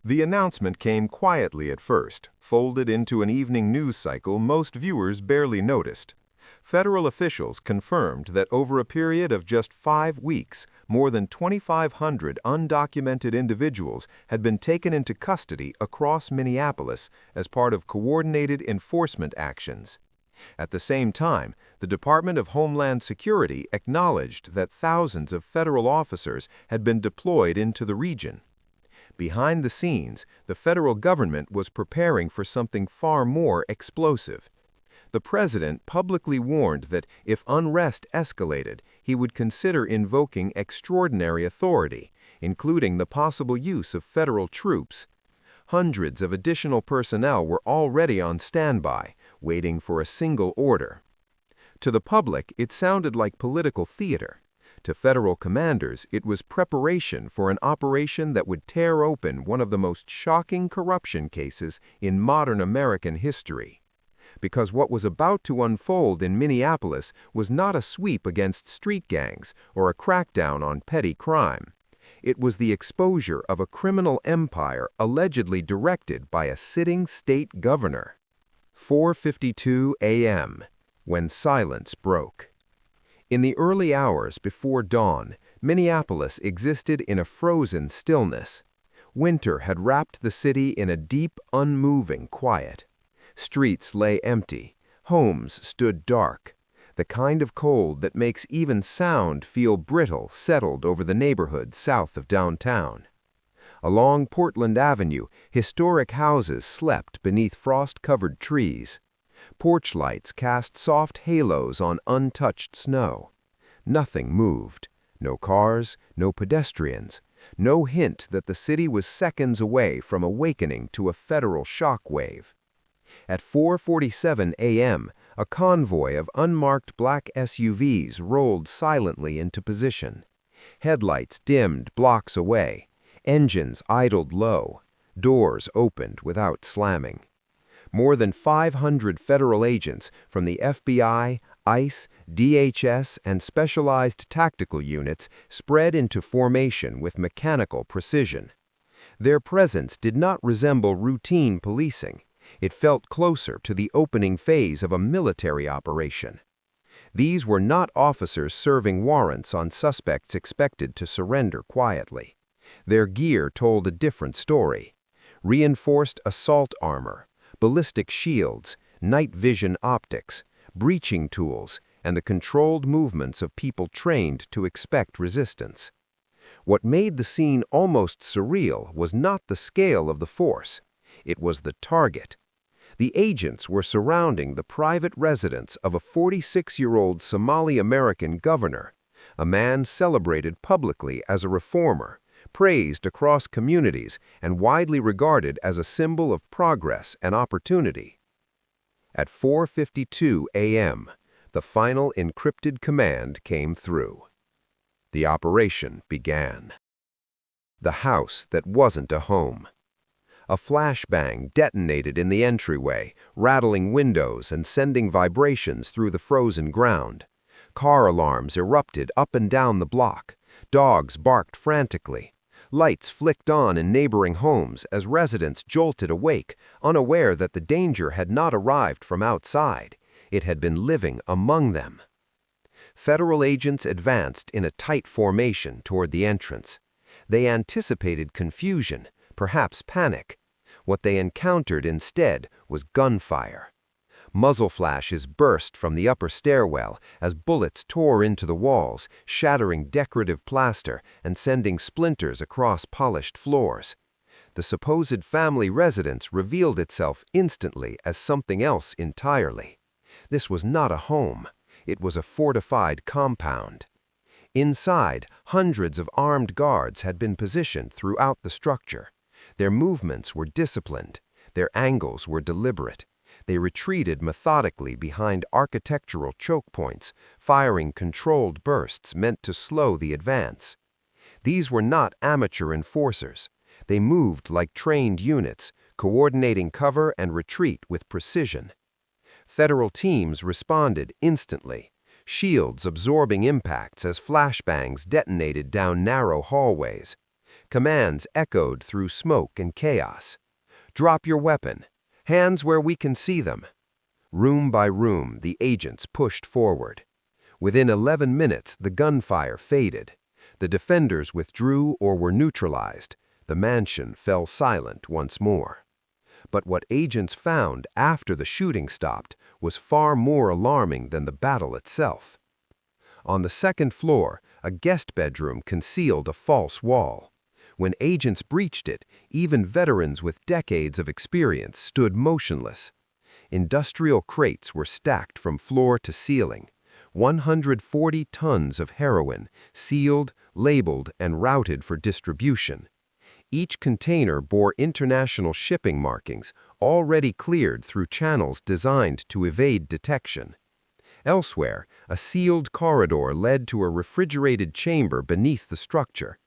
The announcement came quietly at first, folded into an evening news cycle most viewers barely noticed. Federal officials confirmed that over a period of just 5 weeks, more than 2,500 undocumented individuals had been taken into custody across Minneapolis as part of coordinated enforcement actions. At the same time, the Department of Homeland Security acknowledged that thousands of federal officers had been deployed into the region. Behind the scenes, the federal government was preparing for something far more explosive. The president publicly warned that if unrest escalated, he would consider invoking extraordinary authority, including the possible use of federal troops. Hundreds of additional personnel were already on standby, waiting for a single order. To the public, it sounded like political theater. To federal commanders, it was preparation for an operation that would tear open one of the most shocking corruption cases in modern American history. Because what was about to unfold in Minneapolis was not a sweep against street gangs or a crackdown on petty crime. It was the exposure of a criminal empire allegedly directed by a sitting state governor. 4:52 a.m., when silence broke. In the early hours before dawn, Minneapolis existed in a frozen stillness. Winter had wrapped the city in a deep, unmoving quiet. Streets lay empty. Homes stood dark. The kind of cold that makes even sound feel brittle settled over the neighborhood south of downtown. Along Portland Avenue, historic houses slept beneath frost-covered trees. Porch lights cast soft halos on untouched snow. Nothing moved. No cars, no pedestrians. No hint that the city was seconds away from awakening to a federal shock wave. At 4:47 a.m., a convoy of unmarked black SUVs rolled silently into position. Headlights dimmed blocks away. Engines idled low. Doors opened without slamming. More than 500 federal agents from the FBI, ICE, DHS, and specialized tactical units spread into formation with mechanical precision. Their presence did not resemble routine policing. It felt closer to the opening phase of a military operation. These were not officers serving warrants on suspects expected to surrender quietly. Their gear told a different story. Reinforced assault armor, ballistic shields, night vision optics, breaching tools, and the controlled movements of people trained to expect resistance. What made the scene almost surreal was not the scale of the force. It was the target. The agents were surrounding the private residence of a 46-year-old Somali-American governor, a man celebrated publicly as a reformer, praised across communities, and widely regarded as a symbol of progress and opportunity. At 4:52 a.m., the final encrypted command came through. The operation began. The house that wasn't a home. A flashbang detonated in the entryway, rattling windows and sending vibrations through the frozen ground. Car alarms erupted up and down the block. Dogs barked frantically. Lights flicked on in neighboring homes as residents jolted awake, unaware that the danger had not arrived from outside. It had been living among them. Federal agents advanced in a tight formation toward the entrance. They anticipated confusion, perhaps panic. What they encountered instead was gunfire. Muzzle flashes burst from the upper stairwell as bullets tore into the walls, shattering decorative plaster and sending splinters across polished floors. The supposed family residence revealed itself instantly as something else entirely. This was not a home. It was a fortified compound. Inside, hundreds of armed guards had been positioned throughout the structure. Their movements were disciplined. Their angles were deliberate. They retreated methodically behind architectural choke points, firing controlled bursts meant to slow the advance. These were not amateur enforcers. They moved like trained units, coordinating cover and retreat with precision. Federal teams responded instantly, shields absorbing impacts as flashbangs detonated down narrow hallways. Commands echoed through smoke and chaos. "Drop your weapon. Hands where we can see them." Room by room, the agents pushed forward. Within 11 minutes, the gunfire faded. The defenders withdrew or were neutralized. The mansion fell silent once more. But what agents found after the shooting stopped was far more alarming than the battle itself. On the second floor, a guest bedroom concealed a false wall. When agents breached it, even veterans with decades of experience stood motionless. Industrial crates were stacked from floor to ceiling. 140 tons of heroin, sealed, labeled, and routed for distribution. Each container bore international shipping markings, already cleared through channels designed to evade detection. Elsewhere, a sealed corridor led to a refrigerated chamber beneath the structure.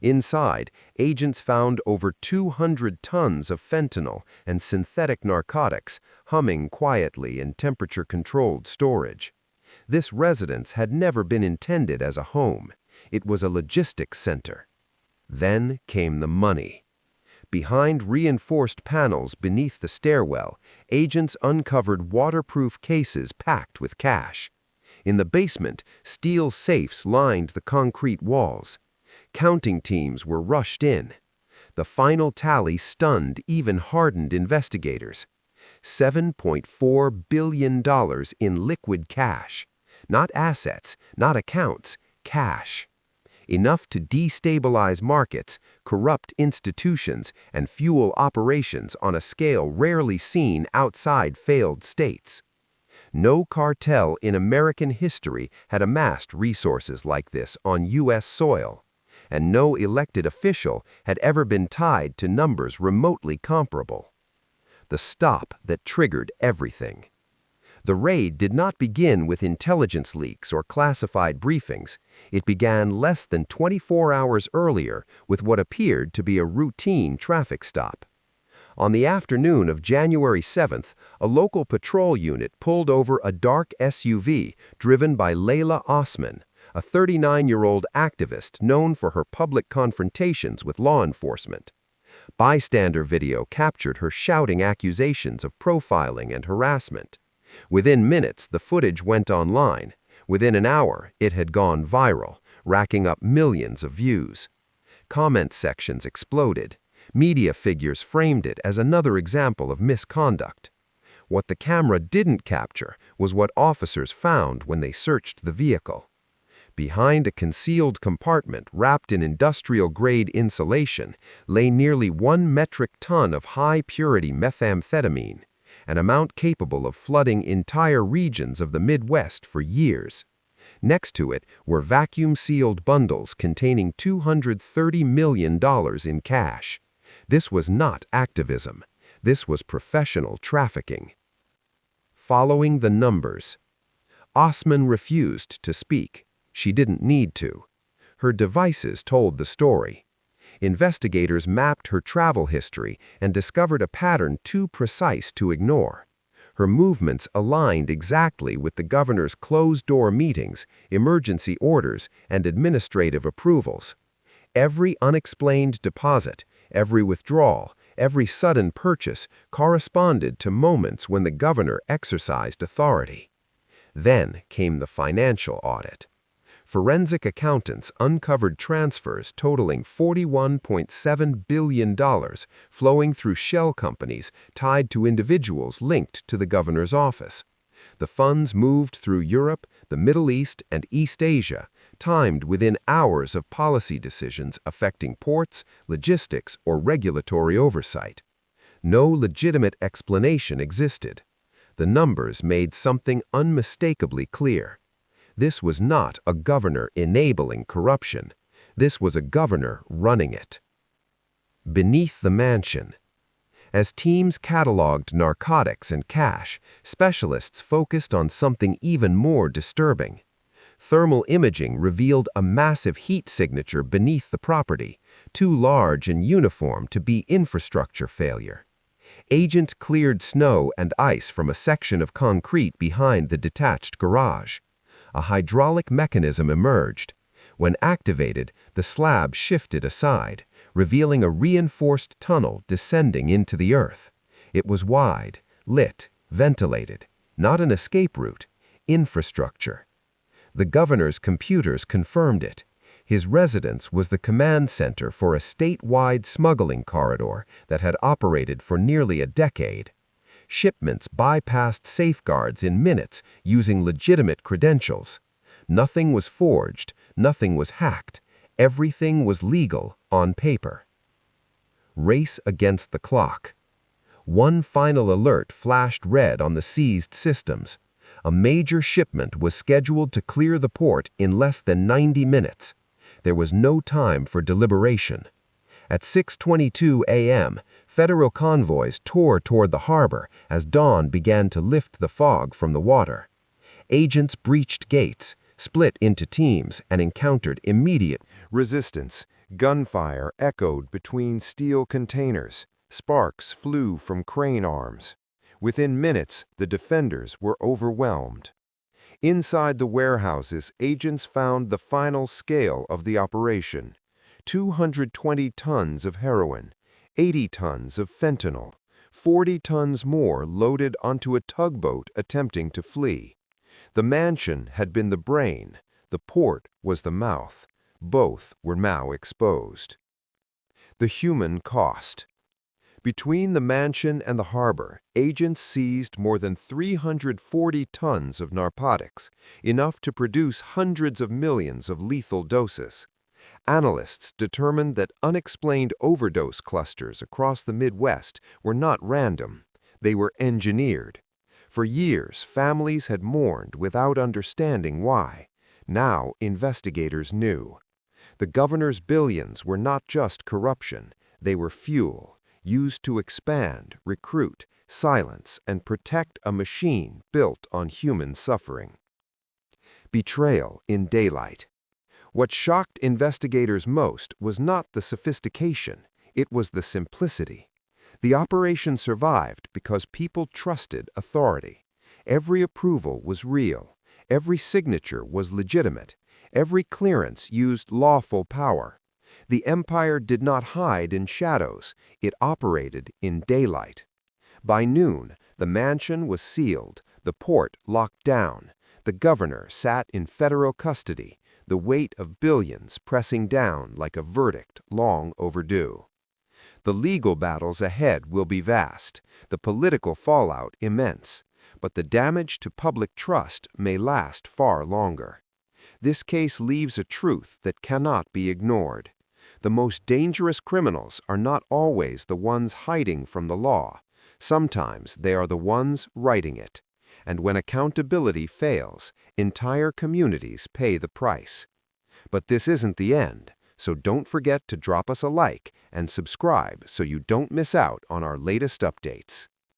Inside, agents found over 200 tons of fentanyl and synthetic narcotics humming quietly in temperature-controlled storage. This residence had never been intended as a home. It was a logistics center. Then came the money. Behind reinforced panels beneath the stairwell, agents uncovered waterproof cases packed with cash. In the basement, steel safes lined the concrete walls. Counting teams were rushed in. The final tally stunned even hardened investigators. $7.4 billion in liquid cash. Not assets, not accounts, cash. Enough to destabilize markets, corrupt institutions, and fuel operations on a scale rarely seen outside failed states. No cartel in American history had amassed resources like this on U.S. soil, and no elected official had ever been tied to numbers remotely comparable. The stop that triggered everything. The raid did not begin with intelligence leaks or classified briefings. It began less than 24 hours earlier with what appeared to be a routine traffic stop. On the afternoon of January 7th, a local patrol unit pulled over a dark SUV driven by Layla Osman, a 39-year-old activist known for her public confrontations with law enforcement. Bystander video captured her shouting accusations of profiling and harassment. Within minutes, the footage went online. Within an hour, it had gone viral, racking up millions of views. Comment sections exploded. Media figures framed it as another example of misconduct. What the camera didn't capture was what officers found when they searched the vehicle. Behind a concealed compartment wrapped in industrial-grade insulation lay nearly 1 metric ton of high-purity methamphetamine, an amount capable of flooding entire regions of the Midwest for years. Next to it were vacuum-sealed bundles containing $230 million in cash. This was not activism. This was professional trafficking. Following the numbers. Osman refused to speak. She didn't need to. Her devices told the story. Investigators mapped her travel history and discovered a pattern too precise to ignore. Her movements aligned exactly with the governor's closed-door meetings, emergency orders, and administrative approvals. Every unexplained deposit, every withdrawal, every sudden purchase corresponded to moments when the governor exercised authority. Then came the financial audit. Forensic accountants uncovered transfers totaling $41.7 billion flowing through shell companies tied to individuals linked to the governor's office. The funds moved through Europe, the Middle East, and East Asia, timed within hours of policy decisions affecting ports, logistics, or regulatory oversight. No legitimate explanation existed. The numbers made something unmistakably clear. This was not a governor enabling corruption. This was a governor running it. Beneath the mansion. As teams cataloged narcotics and cash, specialists focused on something even more disturbing. Thermal imaging revealed a massive heat signature beneath the property, too large and uniform to be infrastructure failure. Agents cleared snow and ice from a section of concrete behind the detached garage. A hydraulic mechanism emerged. When activated, the slab shifted aside, revealing a reinforced tunnel descending into the earth. It was wide, lit, ventilated, not an escape route, infrastructure. The governor's computers confirmed it. His residence was the command center for a statewide smuggling corridor that had operated for nearly a decade. Shipments bypassed safeguards in minutes using legitimate credentials. Nothing was forged, nothing was hacked. Everything was legal on paper. Race against the clock. One final alert flashed red on the seized systems. A major shipment was scheduled to clear the port in less than 90 minutes. There was no time for deliberation. At 6:22 a.m., federal convoys tore toward the harbor as dawn began to lift the fog from the water. Agents breached gates, split into teams, and encountered immediate resistance. Gunfire echoed between steel containers. Sparks flew from crane arms. Within minutes, the defenders were overwhelmed. Inside the warehouses, agents found the final scale of the operation: 220 tons of heroin, 80 tons of fentanyl, 40 tons more loaded onto a tugboat attempting to flee. The mansion had been the brain, the port was the mouth. Both were now exposed. The human cost. Between the mansion and the harbor, agents seized more than 340 tons of narcotics, enough to produce hundreds of millions of lethal doses. Analysts determined that unexplained overdose clusters across the Midwest were not random. They were engineered. For years, families had mourned without understanding why. Now, investigators knew. The governor's billions were not just corruption, they were fuel, used to expand, recruit, silence, and protect a machine built on human suffering. Betrayal in daylight. What shocked investigators most was not the sophistication, it was the simplicity. The operation survived because people trusted authority. Every approval was real, every signature was legitimate, every clearance used lawful power. The empire did not hide in shadows, it operated in daylight. By noon, the mansion was sealed, the port locked down, the governor sat in federal custody, the weight of billions pressing down like a verdict long overdue. The legal battles ahead will be vast, the political fallout immense, but the damage to public trust may last far longer. This case leaves a truth that cannot be ignored. The most dangerous criminals are not always the ones hiding from the law. Sometimes they are the ones writing it. And when accountability fails, entire communities pay the price. But this isn't the end, so don't forget to drop us a like and subscribe so you don't miss out on our latest updates.